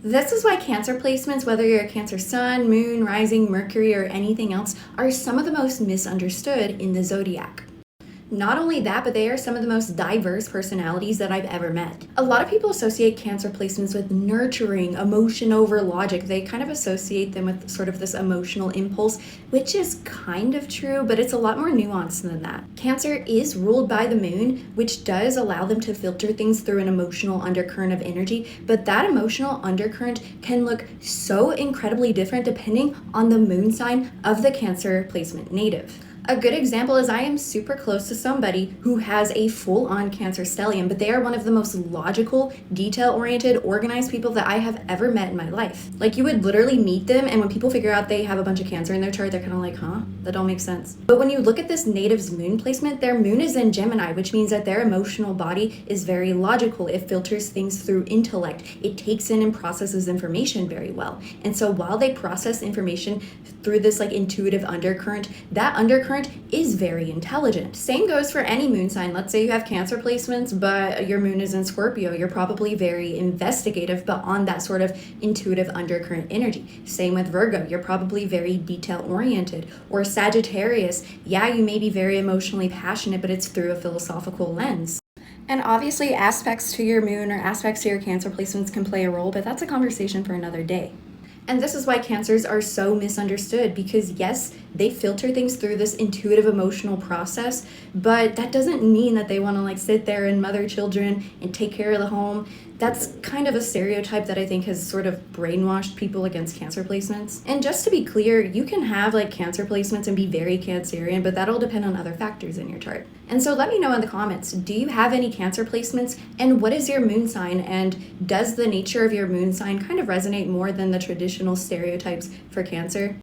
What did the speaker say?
This is why Cancer placements, whether you're a Cancer sun, moon, rising, Mercury, or anything else, are some of the most misunderstood in the zodiac. Not only that, but they are some of the most diverse personalities that I've ever met. A lot of people associate Cancer placements with nurturing, emotion over logic. They kind of associate them with sort of this emotional impulse, which is kind of true, but it's a lot more nuanced than that. Cancer is ruled by the moon, which does allow them to filter things through an emotional undercurrent of energy, but that emotional undercurrent can look so incredibly different depending on the moon sign of the Cancer placement native. A good example is I am super close to somebody who has a full-on Cancer stellium, but they are one of the most logical, detail-oriented, organized people that I have ever met in my life. Like, you would literally meet them, and when people figure out they have a bunch of Cancer in their chart, they're kind of like, huh? That don't make sense. But when you look at this native's moon placement, their moon is in Gemini, which means that their emotional body is very logical. It filters things through intellect. It takes in and processes information very well. And so while they process information through this like intuitive undercurrent, that undercurrent is very intelligent. Same goes for any moon sign. Let's say you have Cancer placements, but your moon is in Scorpio. You're probably very investigative, but on that sort of intuitive undercurrent energy. Same with Virgo. You're probably very detail oriented. Or Sagittarius. Yeah, you may be very emotionally passionate, but it's through a philosophical lens. And obviously aspects to your moon or aspects to your Cancer placements can play a role, but that's a conversation for another day. And this is why Cancers are so misunderstood, because yes, they filter things through this intuitive emotional process, but that doesn't mean that they want to like sit there and mother children and take care of the home. That's kind of a stereotype that I think has sort of brainwashed people against Cancer placements. And just to be clear, you can have like Cancer placements and be very Cancerian, but that'll depend on other factors in your chart. And so let me know in the comments, do you have any Cancer placements, and what is your moon sign, and does the nature of your moon sign kind of resonate more than the traditional stereotypes for Cancer?